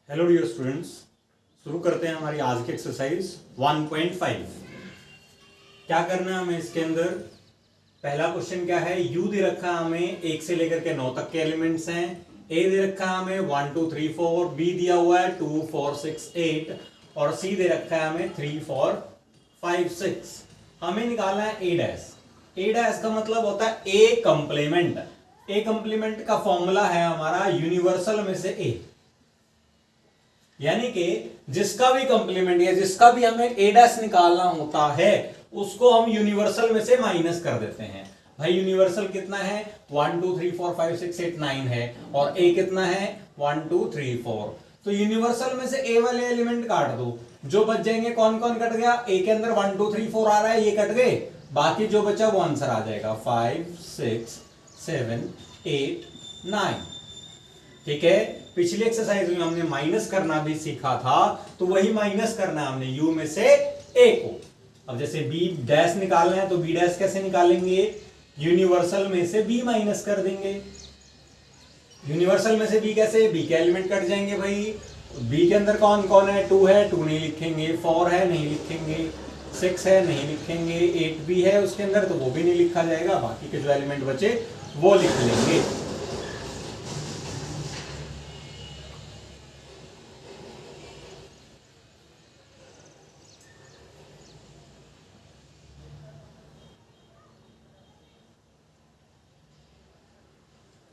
Hello dear students, शुरू करते हैं हमारी आज की एक्सरसाइज 1.5। क्या करना है हमें इसके अंदर? पहला क्वेश्चन क्या है? यू दे रखा है हमें 1 से लेकर के 9 तक के एलिमेंट्स हैं। ए दे रखा है हमें 1 2 3 4, बी दिया हुआ है 2 4 6 8 और सी दे रखा है हमें 3 4 5 6। हमें निकालना है ए डैश। ए डैश का मतलब होता है ए कंप्लीमेंट। ए कंप्लीमेंट का फॉर्मूला है हमारा यूनिवर्सल में से ए, यानी कि जिसका भी कंप्लीमेंट या जिसका भी हमें ए डैश निकालना होता है उसको हम यूनिवर्सल में से माइनस कर देते हैं। भाई यूनिवर्सल कितना है? 1 2 3 4 5 6 8 9 है और ए कितना है? 1 2 3 4। तो यूनिवर्सल में से ए वाले एलिमेंट काट दो, जो बच जाएंगे कौन कौन कट गया? ए के अंदर 1 2 3 4 आ रहा है, ये कट गए, बाकी जो बचा वो आंसर आ जाएगा 5 6 7 8 9। ठीक है, पिछली एक्सरसाइज में हमने माइनस करना भी सीखा था, तो वही माइनस करना है हमने यू में से ए को। अब जैसे बी डैश निकालना है तो बी डैश कैसे निकालेंगे? यूनिवर्सल में से बी माइनस कर देंगे। यूनिवर्सल में से बी कैसे? बी के एलिमेंट कट जाएंगे भाई। बी के अंदर कौन कौन है? 2 है, 2 नहीं लिखेंगे, 4 है नहीं लिखेंगे, 6 है नहीं लिखेंगे, 8 भी है उसके अंदर तो वो भी नहीं लिखा जाएगा, बाकी के जो एलिमेंट बचे वो लिख लेंगे।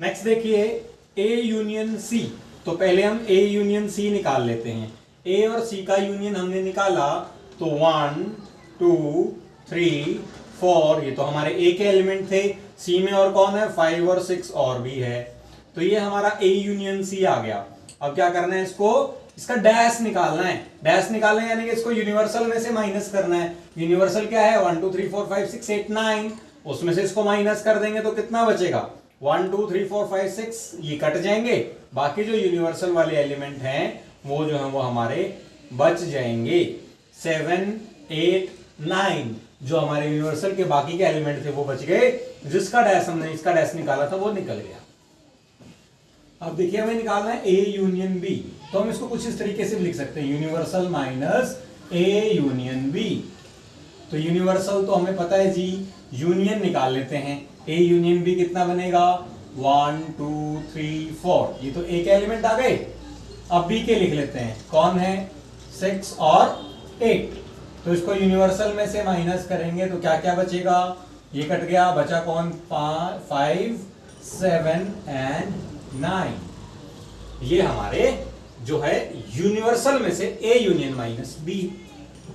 नेक्स्ट देखिए ए यूनियन सी। तो पहले हम ए यूनियन सी निकाल लेते हैं। ए और सी का यूनियन हमने निकाला तो 1 2 3 4, ये तो हमारे ए के एलिमेंट थे। सी में और कौन है? 5 और 6 और भी है। तो ये हमारा ए यूनियन सी आ गया। अब क्या करना है? इसको इसका डैश निकालना है। डैश निकालना है यानी कि इसको यूनिवर्सल में से माइनस करना है। यूनिवर्सल क्या है? 1 2 3 4 5 6 8 9, उसमें से इसको माइनस कर देंगे तो कितना बचेगा? 1 2 3 4 5 6, ये कट जाएंगे, बाकी जो यूनिवर्सल वाले एलिमेंट हैं वो जो है वो हमारे बच जाएंगे। 7 8 9 जो हमारे यूनिवर्सल के बाकी के एलिमेंट थे वो बच गए। जिसका डैश हमने इसका डैश निकाला था वो निकल गया। अब देखिए हमें निकालना है ए यूनियन बी, तो हम इसको कुछ इस तरीके से लिख सकते हैं, universal minus A union B. तो यूनिवर्सल तो हमें पता है जी, यूनियन निकाल लेते हैं। ए यूनियन बी कितना बनेगा? 1 2 3 4, ये तो ए के एलिमेंट आ गए। अब बी के लिख लेते हैं, कौन है? 6 और 8। तो इसको यूनिवर्सल में से माइनस करेंगे तो क्या क्या बचेगा? ये कट गया, बचा कौन? 5 7 एंड 9। ये हमारे जो है यूनिवर्सल में से ए यूनियन माइनस बी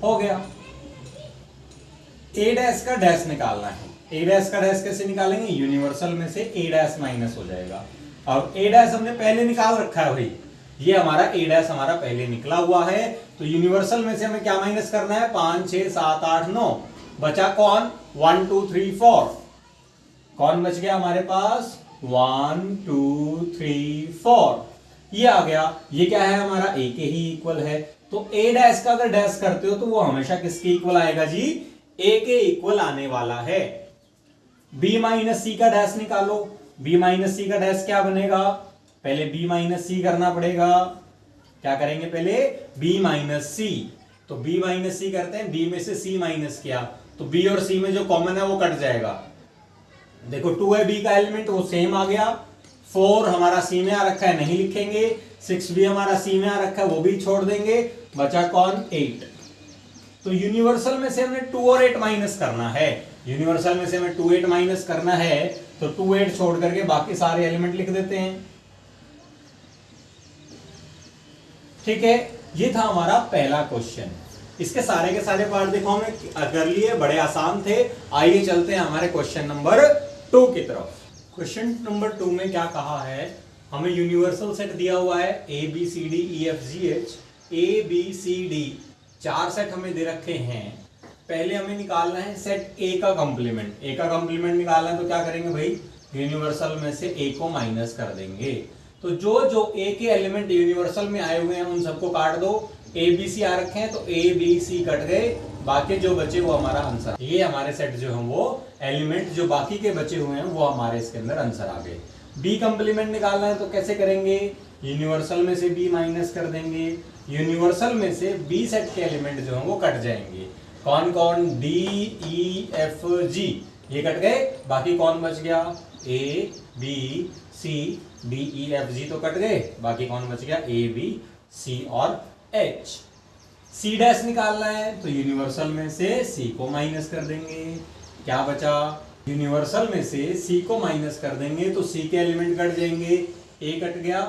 हो गया। ए डैश का डैश निकालना है। ए डैश का डैश कैसे निकालेंगे? यूनिवर्सल में से ए डैश माइनस हो जाएगा। अब ए डैश हमने पहले निकाल रखा है भाई, ये हमारा ए डैश हमारा पहले निकला हुआ है। तो यूनिवर्सल में से हमें क्या माइनस करना है? 5 6 7 8 9, बचा कौन? 1 2 3 4। कौन बच गया हमारे पास? 1 2 3 4, ये आ गया। ये क्या है? हमारा ए के ही इक्वल है। तो ए डैश का अगर डैश करते हो तो वो हमेशा किसके इक्वल आएगा जी? ए के इक्वल आने वाला है। बी माइनस सी का डैश निकालो। बी माइनस सी का डैश क्या बनेगा? पहले बी माइनस सी करना पड़ेगा। क्या करेंगे? पहले बी माइनस सी। तो बी माइनस सी करते हैं, बी में से सी माइनस किया तो बी और सी में जो कॉमन है वो कट जाएगा। देखो 2 है बी का एलिमेंट, वो सेम आ गया। 4 हमारा सी में आ रखा है, नहीं लिखेंगे। 6 भी हमारा सी में आ रखा है, वो भी छोड़ देंगे। बचा कौन? 8। तो यूनिवर्सल में से हमने 2 और 8 माइनस करना है। यूनिवर्सल में से हमें 2 8 माइनस करना है, तो 2 8 छोड़ करके बाकी सारे एलिमेंट लिख देते हैं। ठीक है, ये था हमारा पहला क्वेश्चन। इसके सारे के सारे पार्ट देखो हमने कर लिए, बड़े आसान थे। आइए चलते हैं हमारे क्वेश्चन नंबर 2 की तरफ। क्वेश्चन नंबर 2 में क्या कहा है? हमें यूनिवर्सल सेट दिया हुआ है A B C D E F G H. A B C D 4 set हमें दे रखे हैं। पहले हमें निकालना है सेट ए का कंप्लीमेंट। ए का कंप्लीमेंट निकालना है तो क्या करेंगे भाई? यूनिवर्सल में से ए को माइनस कर देंगे। तो जो जो ए के एलिमेंट यूनिवर्सल में आए हुए हैं उन सबको काट दो। ए बी सी आ रखे हैं तो ए बी सी कट गए, बाकी जो बचे वो हमारा आंसर। ये हमारे सेट जो है वो एलिमेंट जो बाकी के बचे हुए हैं वो हमारे इसके अंदर आंसर आ गए। बी कंप्लीमेंट निकालना है तो कैसे करेंगे, यूनिवर्सल में से बी माइनस कर देंगे, यूनिवर्सल में से बी सेट के एलिमेंट जो हैं वो कट जाएंगे। कौन कौन, डी ई एफ जी, ये कट गए, बाकी कौन बच गया, A B C, D E F G तो कट गए, बाकी कौन बच गया, ए बी सी और एच। सी डैश निकालना है तो यूनिवर्सल में से सी को माइनस कर देंगे, क्या बचा, यूनिवर्सल में से सी को माइनस कर देंगे तो सी के एलिमेंट कट जाएंगे, ए कट गया,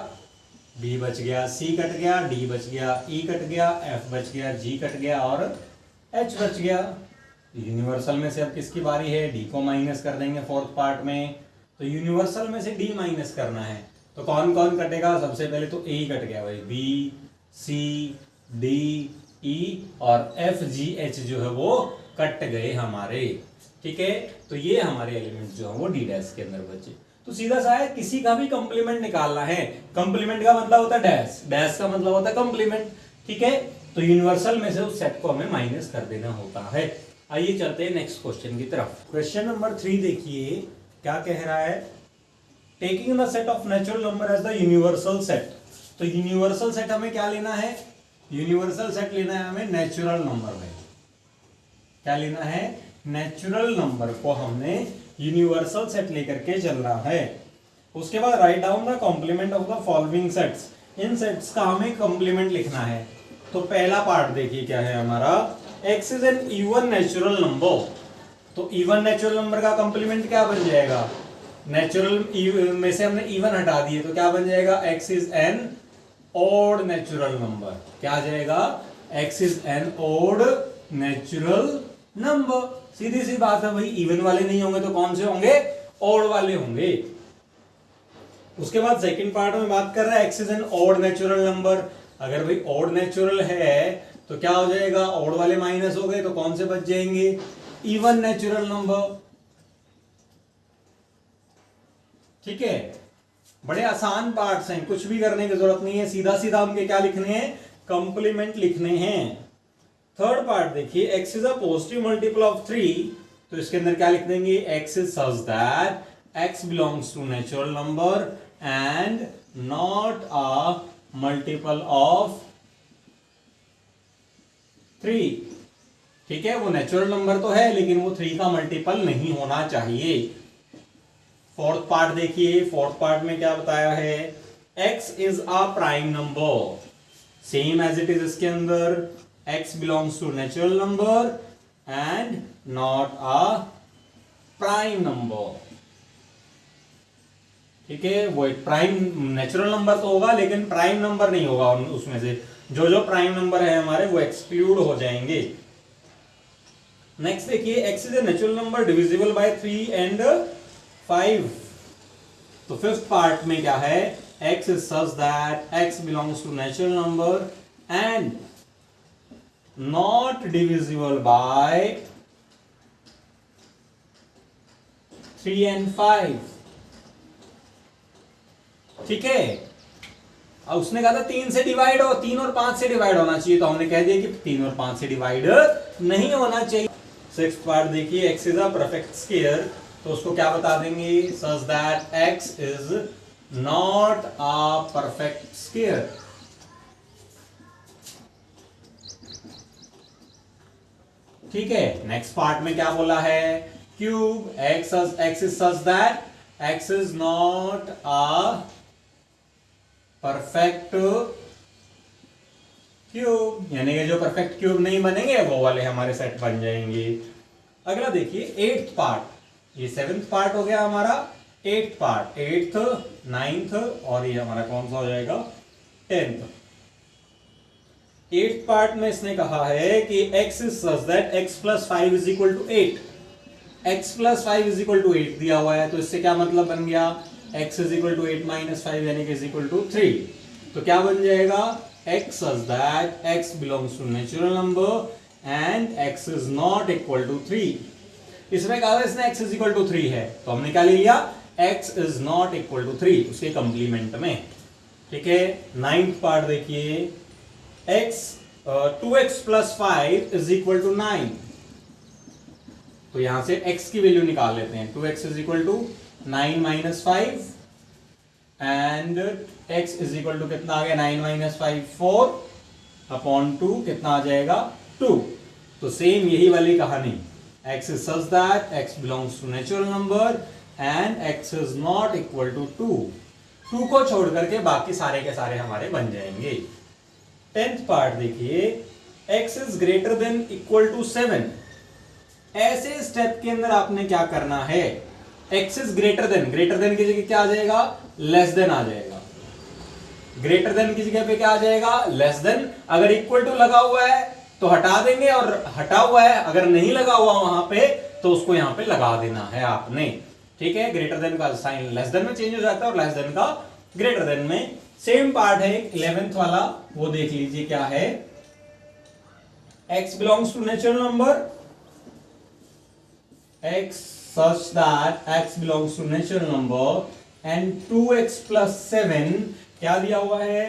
बी बच गया, सी कट गया, डी बच गया, ई कट गया, एफ बच गया, जी कट गया और एच बच गया। यूनिवर्सल में से अब किसकी बारी है, डी को माइनस कर देंगे फोर्थ पार्ट में, तो यूनिवर्सल में से डी माइनस करना है तो कौन कौन कटेगा, सबसे पहले तो ए कट गया भाई, बी सी डी ई और एफ जी एच जो है वो कट गए हमारे, ठीक है। तो ये हमारे एलिमेंट जो है वो डी डैश के अंदर बचे। तो सीधा सा है, किसी का भी कंप्लीमेंट निकालना है, कंप्लीमेंट का मतलब होता है डैश, डैश का मतलब होता है कंप्लीमेंट, ठीक है। तो यूनिवर्सल में से उस सेट को हमें माइनस कर देना होता है। आइए चलते हैं नेक्स्ट क्वेश्चन की तरफ। क्वेश्चन नंबर 3 देखिए क्या कह रहा है, taking the set of natural number as the universal set. तो यूनिवर्सल सेट हमें क्या लेना है, यूनिवर्सल सेट लेना है हमें नेचुरल नंबर में, क्या लेना है, नेचुरल नंबर को हमने यूनिवर्सल सेट लेकर के चलना है। उसके बाद write down the complement of the following sets, इन सेट्स का हमें कॉम्प्लीमेंट लिखना है। तो पहला पार्ट देखिए क्या है हमारा, x is N even natural number, तो इवन नेचुरल नंबर का कॉम्प्लीमेंट क्या बन जाएगा, नेचुरल में से हमने इवन हटा दिए तो क्या बन जाएगा, x is an odd natural number, क्या आ जाएगा, x is an odd natural number. सीधी सी बात है भाई, इवन वाले नहीं होंगे तो कौन से होंगे, ओड वाले होंगे। उसके बाद सेकंड पार्ट में बात कर रहा है x is an odd natural number, अगर भाई ओड नेचुरल है तो क्या हो जाएगा, ओड वाले माइनस हो गए तो कौन से बच जाएंगे, इवन नेचुरल नंबर, ठीक है। बड़े आसान पार्ट्स हैं, कुछ भी करने की जरूरत नहीं है, सीधा सीधा हमके क्या लिखने हैं, कंप्लीमेंट लिखने हैं। थर्ड पार्ट देखिए, x is a positive multiple of 3, तो इसके अंदर क्या लिख देंगे, x is such that x belongs to natural number and not a multiple of 3, ठीक है। वो नेचुरल नंबर तो है लेकिन वो 3 का मल्टीपल नहीं होना चाहिए। फोर्थ पार्ट देखिए, फोर्थ पार्ट में क्या बताया है, x is a prime number, same as it is इसके अंदर, x belongs to natural number and not a prime number, ठीक है। वो एक प्राइम नेचुरल नंबर तो होगा लेकिन प्राइम नंबर नहीं होगा, उसमें से जो जो प्राइम नंबर है हमारे वो एक्सक्लूड हो जाएंगे। नेक्स्ट देखिए, x is a natural number divisible by 3 and 5, तो फिफ्थ पार्ट में क्या है, x is such that x belongs to natural number and not divisible by 3 and 5, ठीक है। अब उसने कहा था 3 से डिवाइड हो, 3 और 5 से डिवाइड होना चाहिए, तो हमने कह दिया कि 3 और 5 से डिवाइड नहीं होना चाहिए। सिक्स्थ पार्ट देखिए, x is a perfect square, तो उसको क्या बता देंगे, सच that x is not a perfect square, ठीक है। नेक्स्ट पार्ट में क्या बोला है, cube, x is such that x is not a perfect cube, यानी कि जो परफेक्ट क्यूब नहीं बनेंगे वो वाले हमारे सेट बन जाएंगे। अगला देखिए एट्थ पार्ट, ये सेवेंथ पार्ट हो गया हमारा, एट्थ पार्ट, एट्थ, नाइन्थ और ये हमारा कौन सा हो जाएगा, 10th। एट्थ पार्ट में इसने कहा है कि x is such that x plus 5 is equal to 8, x plus 5 is equal to 8 दिया हुआ है, तो इससे क्या मतलब बन गया, x is equal to 8 minus 5 यानी कि इज इक्वल टू 3, तो क्या बन जाएगा, x such that x belongs to natural number and x is not equal to 3। इसमें कहा इसने x is equal to 3 है, तो हमने क्या ले लिया, x is not equal to 3 उसके कंप्लीमेंट में, ठीक है। नाइन्थ पार्ट देखिए, x 2x plus 5 is equal to 9, तो यहां से x की वैल्यू निकाल लेते हैं, 2x is equal to 9 minus 5, and x is equal to कितना आ गया 9 माइनस 5 4 अपॉन 2 कितना आ जाएगा 2। तो सेम यही वाली कहानी, x is such that x belongs to natural number and x is not equal to 2। 2 को छोड़ करके बाकी सारे के सारे हमारे बन जाएंगे। 10th पार्ट देखिए, x is greater than equal to 7। ऐसे स्टेप के अंदर आपने क्या करना है, x is greater than की जगह क्या आ जाएगा, लेस देन आ जाएगा। ग्रेटर देन की जगह पे क्या आ जाएगा, लेस देन। अगर इक्वल टू लगा हुआ है तो हटा देंगे, और हटा हुआ है अगर नहीं लगा हुआ वहां पे तो उसको यहां पे लगा देना है आपने। ठीक है, ग्रेटर देन का साइन लेस देन में चेंज हो जाता है और लेस देन का ग्रेटर देन में। सेम पार्ट है 11th वाला, वो देख लीजिए क्या है। x belongs to natural number, x such that x belongs to natural number and 2x plus 7 क्या दिया हुआ है,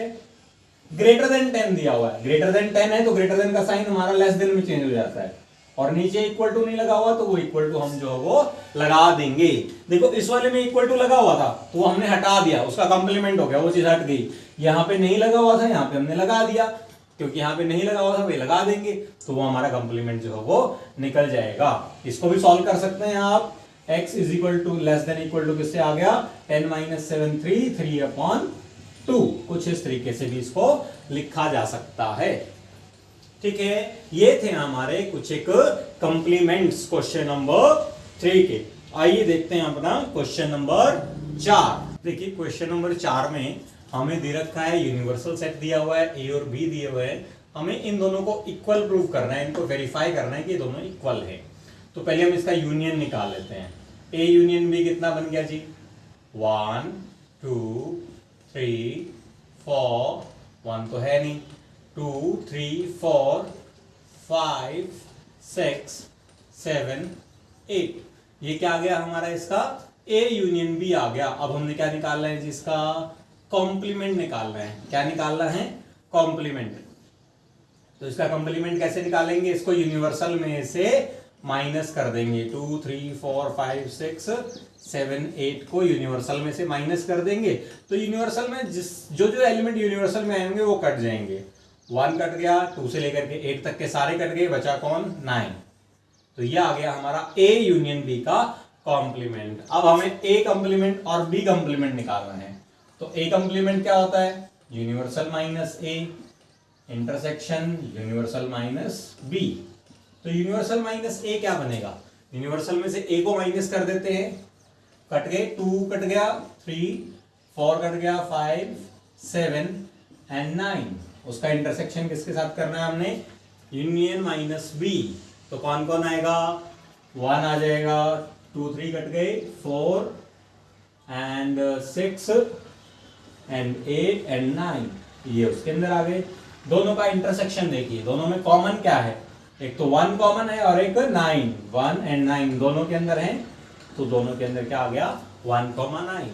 ग्रेटर देन 10 दिया हुआ है। ग्रेटर देन 10 है तो ग्रेटर देन का साइन हमारा लेस देन में चेंज हो जाता है, और नीचे इक्वल टू नहीं लगा हुआ तो वो इक्वल टू हम जो है वो लगा देंगे। देखो इस वाले में इक्वल टू लगा हुआ था तो वो हमने हटा दिया, उसका कॉम्प्लीमेंट हो गया, वो चीज हट गई। यहाँ पे नहीं लगा हुआ था, यहाँ पे हमने लगा दिया, क्योंकि यहाँ पे नहीं लगा हुआ था वही लगा देंगे तो वो हमारा कॉम्प्लीमेंट जो है वो निकल जाएगा। इसको भी सॉल्व कर सकते हैं आप। x is equal to less than equal to किससे आ गया, 10 माइनस 7 3 अपॉन 2। कुछ इस तरीके से भी इसको लिखा जा सकता है। ठीक है, ये थे हमारे कुछ एक कंप्लीमेंट्स क्वेश्चन नंबर 3 के। आइए देखते हैं अपना क्वेश्चन नंबर 4। देखिए क्वेश्चन नंबर 4 में हमें दे रखा है यूनिवर्सल सेट दिया हुआ है, ए और बी दिए हुए हैं। हमें इन दोनों को इक्वल प्रूव करना है, इनको वेरीफाई करना है कि ये दोनों इक्वल है। तो पहले हम इसका यूनियन निकाल लेते हैं। ए यूनियन बी कितना बन गया जी, 1 2 3 4, 1 तो है नहीं, 2 3 4 5 6 7 8। ये क्या आ गया हमारा, इसका ए यूनियन बी आ गया। अब हमने क्या निकालना है जी, इसका कॉम्प्लीमेंट निकालना है। क्या निकालना है, कॉम्प्लीमेंट। तो इसका कॉम्प्लीमेंट कैसे निकालेंगे, इसको यूनिवर्सल में से माइनस कर देंगे। 2 3 4 5 6 7 8 को यूनिवर्सल में से माइनस कर देंगे तो यूनिवर्सल में जो एलिमेंट यूनिवर्सल में आएंगे वो कट जाएंगे। 1 कट गया, 2 से लेकर के 8 तक के सारे कट गए, बचा कौन, 9। तो ये आ गया हमारा ए यूनियन बी का कॉम्प्लीमेंट। अब हमें ए कॉम्प्लीमेंट और बी कॉम्प्लीमेंट निकालना है। तो ए कॉम्प्लीमेंट क्या होता है, universal minus A intersection universal minus B. तो यूनिवर्सल माइनस ए क्या बनेगा, यूनिवर्सल में से ए को माइनस कर देते हैं, कट गए, 2 कट गया, 3 4 कट गया, 5 7 एंड 9। उसका इंटरसेक्शन किसके साथ करना है हमने, यूनियन माइनस बी। तो कौन कौन आएगा, 1 आ जाएगा, 2 3 कट गए, 4 एंड 6 एंड 8 एंड 9, ये उसके अंदर आ गए। दोनों का इंटरसेक्शन देखिए, दोनों में कॉमन क्या है, एक तो 1 कॉमन है और एक 9, 1 एंड 9 दोनों के अंदर है, तो दोनों के अंदर क्या आ गया, 1,9।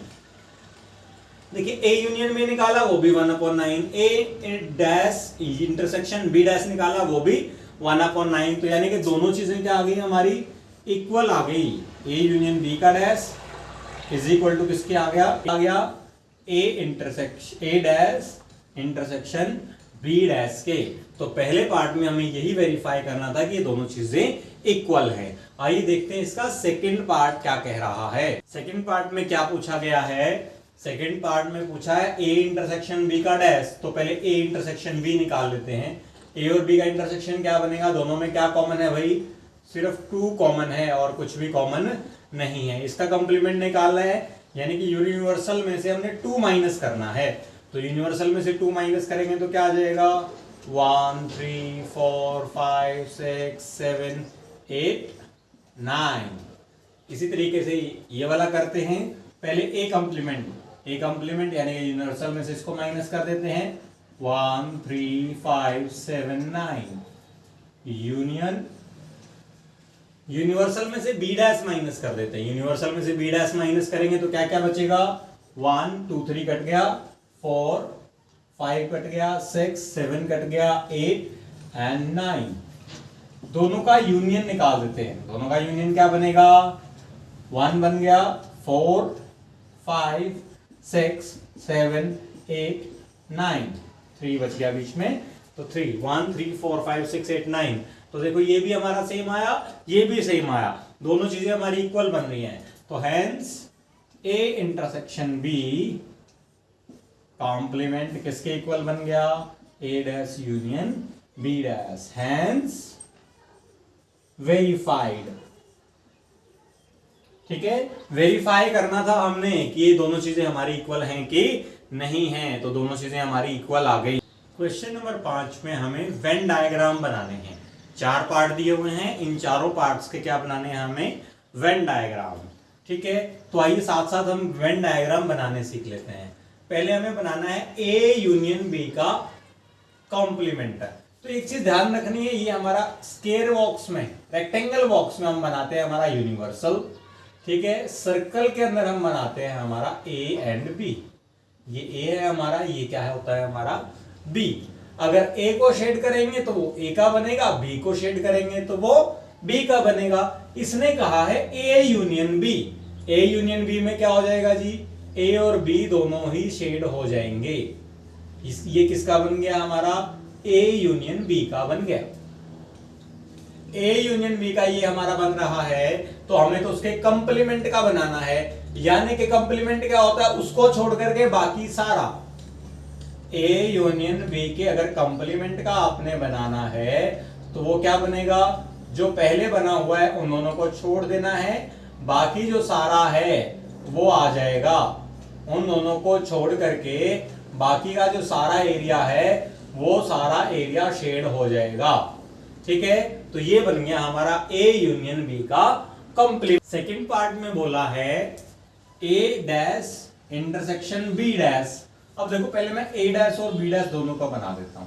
देखिए ए यूनियन में निकाला वो भी 1/9, ए डैश इंटरसेक्शन बी डैश निकाला वो भी 1/9। तो यानी कि दोनों चीजें क्या आ गई हमारी, इक्वल आ गई। ए यूनियन बी का डैश इज इक्वल टू किसके आ गया A dash intersection B dash के। तो पहले पार्ट में हमें यही वेरीफाई करना था कि ये दोनों चीजें इक्वल है। आइए देखते हैं इसका सेकंड पार्ट क्या कह रहा है। सेकंड पार्ट में क्या पूछा गया है, सेकंड पार्ट में पूछा है ए इंटरसेक्शन बी का डैश। तो पहले ए इंटरसेक्शन बी निकाल लेते हैं। ए और बी का इंटरसेक्शन क्या बनेगा, दोनों में क्या कॉमन है भाई, सिर्फ 2 कॉमन है और कुछ भी कॉमन नहीं है। इसका कंप्लीमेंट निकालना है, यानी कि यूनिवर्सल में से हमने 2 माइनस करना है। तो यूनिवर्सल में से 2 माइनस करेंगे तो क्या आ जाएगा, 1 3 4 5 6 7 8 9। इसी तरीके से ये वाला करते हैं। पहले ए कंप्लीमेंट यानी कि यूनिवर्सल में से इसको माइनस कर देते हैं, 1 3 5 7 9। यूनिवर्सल में से बी डैश माइनस कर देते हैं। यूनिवर्सल में से बी डैश माइनस करेंगे तो क्या क्या बचेगा, 1 2 3 कट गया, 4 5 कट गया, 6 7 कट गया, 8 एंड 9। दोनों का यूनियन निकाल देते हैं। दोनों का यूनियन क्या बनेगा, 1 बन गया, 4 5 6 7 8 9, 3 बच गया बीच में, तो 3 1 3 4 5 6 8 9। तो देखो ये भी हमारा सेम आया, ये भी सेम आया, दोनों चीजें हमारी इक्वल बन रही हैं। तो hence A intersection B complement किसके इक्वल बन गया, A dash union B dash, hence verified. ठीक है, वेरीफाई करना था हमने कि ये दोनों चीजें हमारी इक्वल हैं कि नहीं हैं, तो दोनों चीजें हमारी इक्वल आ गई। क्वेश्चन नंबर 5 में हमें वेन डायग्राम बनाने हैं। 4 पार्ट दिए हुए हैं, इन चारों पार्ट्स के क्या बनाने हैं हमें, वेन डायग्राम। ठीक है, तो आइए साथ साथ हम वेन डायग्राम बनाने सीख लेते हैं। पहले हमें बनाना है ए यूनियन बी का कॉम्प्लीमेंट। तो एक चीज ध्यान रखनी है, ये हमारा स्क्वायर बॉक्स में, रेक्टेंगल बॉक्स में हम बनाते हैं हमारा यूनिवर्सल। ठीक है, सर्कल के अंदर हम बनाते हैं हमारा ए एंड बी। ये ए है हमारा, ये क्या है होता है हमारा बी। अगर ए को शेड करेंगे तो वो ए का बनेगा, बी को शेड करेंगे तो वो बी का बनेगा। इसने कहा है A union B. A union B में क्या हो जाएगा जी, ए और बी दोनों ही शेड हो जाएंगे। ये किसका बन गया हमारा, ए यूनियन बी का बन गया। ए यूनियन बी का ये हमारा बन रहा है, तो हमें तो उसके कंप्लीमेंट का बनाना है। यानी कि कंप्लीमेंट क्या होता है, उसको छोड़ करके बाकी सारा। ए यूनियन बी के अगर कंप्लीमेंट का आपने बनाना है तो वो क्या बनेगा, जो पहले बना हुआ है उन दोनों को छोड़ देना है, बाकी जो सारा है वो आ जाएगा। उन दोनों को छोड़ करके बाकी का जो सारा एरिया है वो सारा एरिया शेड हो जाएगा। ठीक है, तो ये बन गया हमारा ए यूनियन बी का कंप्लीट। सेकंड पार्ट में बोला है ए डैश इंटरसेक्शन बी डैश। अब देखो पहले मैं ए डैश और बी डैश दोनों का बना देता हूं।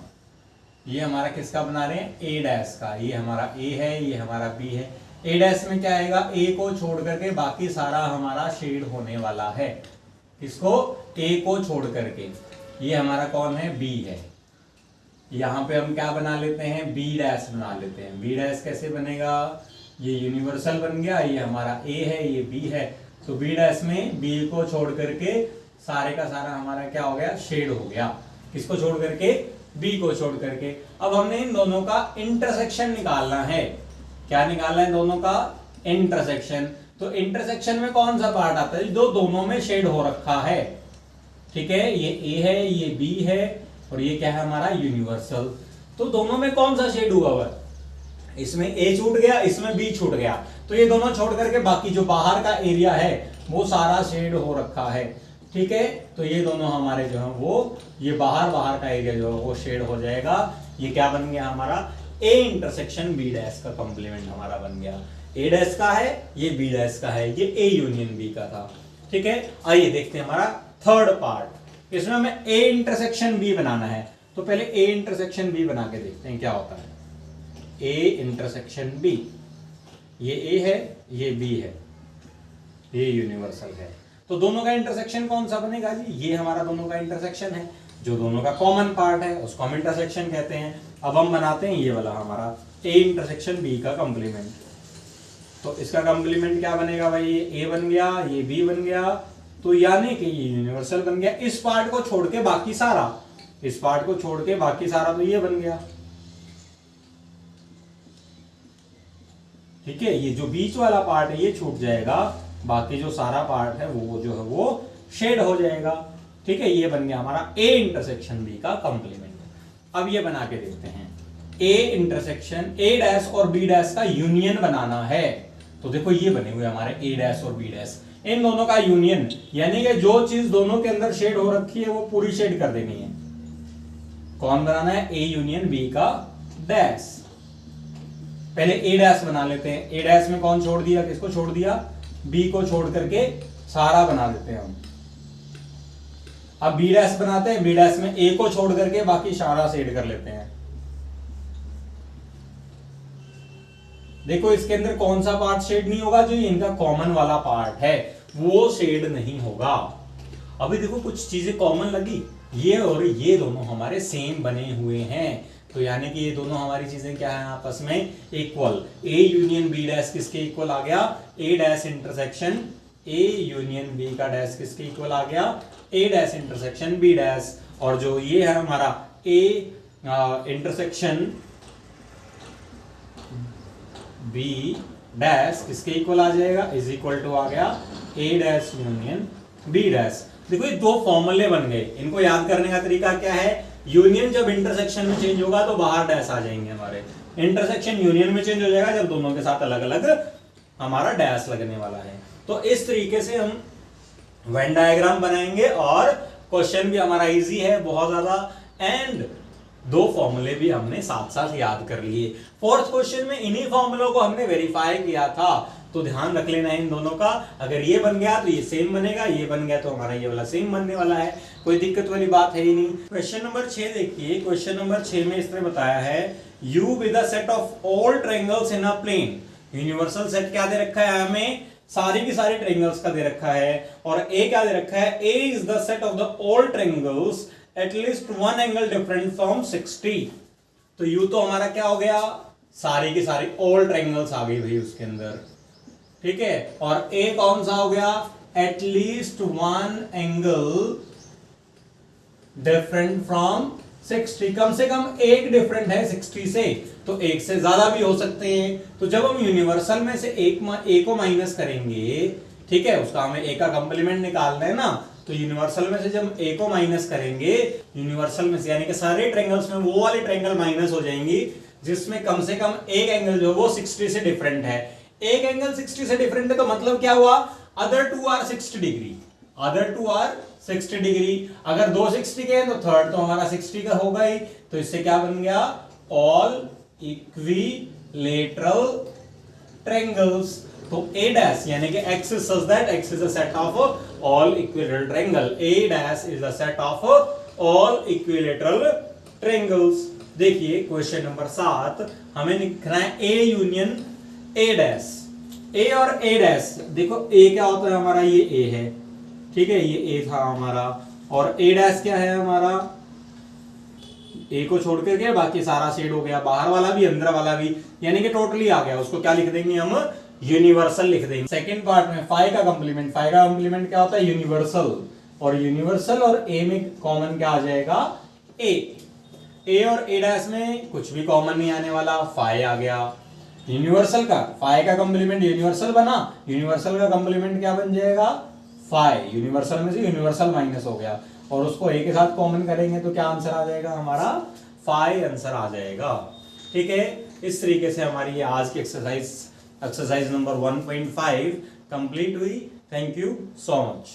ये हमारा किसका बना रहे हैं, ए डैश का। ये हमारा ए है, ये हमारा बी है। ए डैश में क्या आएगा, ए को छोड़ करके बाकी सारा हमारा शेड होने वाला है। किसको, ए को छोड़ करके। ये हमारा कौन है, बी है। यहां पे हम क्या बना लेते हैं, बी डैश बना लेते हैं। बी डैश कैसे बनेगा, ये यूनिवर्सल बन गया, ये हमारा ए है, ये बी है। तो बी डैश में बी को छोड़ करके सारे का सारा हमारा क्या हो गया, शेड हो गया। किसको छोड़ करके, बी को छोड़ करके। अब हमने इन दोनों का इंटरसेक्शन निकालना है। क्या निकालना है, दोनों का इंटरसेक्शन। तो इंटरसेक्शन में कौन सा पार्ट आता है, जो दोनों में शेड हो रखा है। ठीक है, ये ए है, ये बी है, और ये क्या है हमारा यूनिवर्सल। तो दोनों में कौन सा शेड हुआ हुआ है, इसमें ए छूट गया, इसमें बी छूट गया। तो ये दोनों छोड़ करके बाकी जो बाहर का एरिया है वो सारा शेड हो रखा है। ठीक है, तो ये दोनों हमारे जो है वो, ये बाहर का एरिया जो है वो शेड हो जाएगा। ये क्या बन गया हमारा, ए इंटरसेक्शन बी डैश का कंप्लीमेंट हमारा बन गया। ए डैश का है, ये बी डैश का है, ये ए यूनियन बी का था। ठीक है, आइए देखते हैं हमारा थर्ड पार्ट। इसमें हमें ए इंटरसेक्शन बी बनाना है। तो पहले ए इंटरसेक्शन बी बना के देखते हैं क्या होता है। ए इंटरसेक्शन बी, ये ए है, ये बी है, ये यूनिवर्सल है। तो दोनों का इंटरसेक्शन कौन सा बनेगा जी, ये हमारा दोनों का इंटरसेक्शन है। जो दोनों का कॉमन पार्ट है उसको हम इंटरसेक्शन कहते हैं। अब हम बनाते हैं ये वाला हमारा ए इंटरसेक्शन बी का कंप्लीमेंट। तो इसका कंप्लीमेंट क्या बनेगा भाई, ये ए बन गया, ये बी बन गया, तो यानी कि ये यूनिवर्सल बन गया। इस पार्ट को छोड़ के बाकी सारा, इस पार्ट को छोड़ के बाकी सारा तो ये बन गया। ठीक है, ये जो बीच वाला पार्ट है ये छूट जाएगा, बाकी जो सारा पार्ट है वो जो है वो शेड हो जाएगा। ठीक है, ये बन गया हमारा ए इंटरसेक्शन बी का कंप्लीमेंट। अब ये बना के देखते हैं, ए इंटरसेक्शन ए डैश और बी डैश का यूनियन बनाना है। तो देखो ये बने हुए हमारे ए डैश और बी डैश, इन दोनों का यूनियन, यानी कि जो चीज दोनों के अंदर शेड हो रखी है वो पूरी शेड कर देनी है। कौन बनाना है, ए यूनियन बी का डैश। पहले ए डैश बना लेते हैं। ए डैश में कौन छोड़ दिया, किसको छोड़ दिया, बी को छोड़ करके सारा बना देते हैं हम। अब बी डैश बनाते हैं, बी डैश में ए को छोड़ करके बाकी सारा शेड कर लेते हैं। देखो इसके अंदर कौन सा पार्ट शेड नहीं होगा, जो इनका कॉमन वाला पार्ट है वो शेड नहीं होगा। अभी देखो कुछ चीजें कॉमन लगी, ये और ये दोनों हमारे सेम बने हुए हैं, तो यानी कि ये दोनों हमारी चीजें क्या है, आपस में equal. A union B dash किसके इक्वल आ गया, A dash intersection A union B का डैश किसके इक्वल आ गया, A dash intersection B dash, और जो ये है हमारा ए इंटरसेक्शन बी डैश किसके इक्वल आ जाएगा, इज इक्वल टू आ गया A dash union B dash. देखो ये दो फॉर्मूले बन गए, इनको याद करने का तरीका क्या है, यूनियन जब इंटरसेक्शन में चेंज होगा तो बाहर डैश आ जाएंगे हमारे, इंटरसेक्शन यूनियन में चेंज हो जाएगा जब दोनों के साथ अलग अलग हमारा डैश लगने वाला है। तो इस तरीके से हम वेन डायग्राम बनाएंगे और क्वेश्चन भी हमारा इजी है बहुत ज्यादा, एंड दो फॉर्मूले भी हमने साथ साथ याद कर लिए। फोर्थ क्वेश्चन में इन्हीं फॉर्मूलों को हमने वेरीफाई किया था, तो ध्यान रख लेना है इन दोनों का, अगर ये बन गया तो ये सेम बनेगा, ये बन गया तो हमारा ये वाला सेम बनने वाला है, कोई दिक्कत वाली बात है ही नहीं। क्वेश्चन नंबर 6 देखिए, क्वेश्चन नंबर 6 में इसने बताया है U with a set of all triangles in a plane. Universal set क्या दे रखा है हमें, सारी की सारी ट्रायंगल्स का दे रखा है, और A क्या दे रखा है, A is the set of the all triangles at least one angle different from 60। तो U तो हमारा क्या हो गया, सारी की सारी ऑल ट्रायंगल्स आ गई भाई उसके अंदर, ठीक है, और A कौन सा हो गया, at least one angle different from 60, कम से कम एक डिफरेंट है 60 से, तो एक से ज्यादा भी हो सकते हैं। तो जब हम यूनिवर्सल में से एक को माइनस करेंगे, ठीक है, उसका हमें ए का कंप्लीमेंट निकालना है ना, तो यूनिवर्सल में से जब ए को माइनस करेंगे, यूनिवर्सल में से यानी कि सारे ट्रायंगल्स में वो वाली ट्रायंगल माइनस हो जाएंगी जिसमें कम से कम एक एंगल जो वो 60 से डिफरेंट है। एक एंगल 60 से डिफरेंट है तो मतलब क्या हुआ, other two are 60 degree, other two are 60 degree. अगर दो 60 के हैं तो थर्ड तो हमारा 60 का होगा ही, तो इससे क्या बन गया, ऑल इक्विलेटरल ट्रायंगल्स। तो A डैश यानी कि X is such that X is a set of all equilateral triangle, A dash is a set of all equilateral triangles। देखिए क्वेश्चन नंबर 7 हमें लिखना है A union A dash, A और A dash, देखो A क्या होता है हमारा, ये A है, ठीक है, ये A था हमारा, और A डैश क्या है हमारा, A को छोड़ के गया बाकी सारा शेड हो गया, बाहर वाला भी अंदर वाला भी, यानी कि टोटली आ गया, उसको क्या लिख देंगे हम, यूनिवर्सल लिख देंगे। सेकंड पार्ट में फाई का कंप्लीमेंट, फाई का कंप्लीमेंट क्या होता है, यूनिवर्सल, और यूनिवर्सल और A में कॉमन क्या आ जाएगा, A और A डैश में कुछ भी कॉमन नहीं आने वाला, फाई आ गया। यूनिवर्सल का फाई का कंप्लीमेंट यूनिवर्सल बना, यूनिवर्सल का कंप्लीमेंट क्या बन जाएगा, फाई, यूनिवर्सल में से यूनिवर्सल माइनस हो गया, और उसको A के साथ कॉमन करेंगे तो क्या आंसर आ जाएगा हमारा, फाई आंसर आ जाएगा। ठीक है, इस तरीके से हमारी ये आज की एक्सरसाइज नंबर 1.5 कंप्लीट हुई। Thank you so much.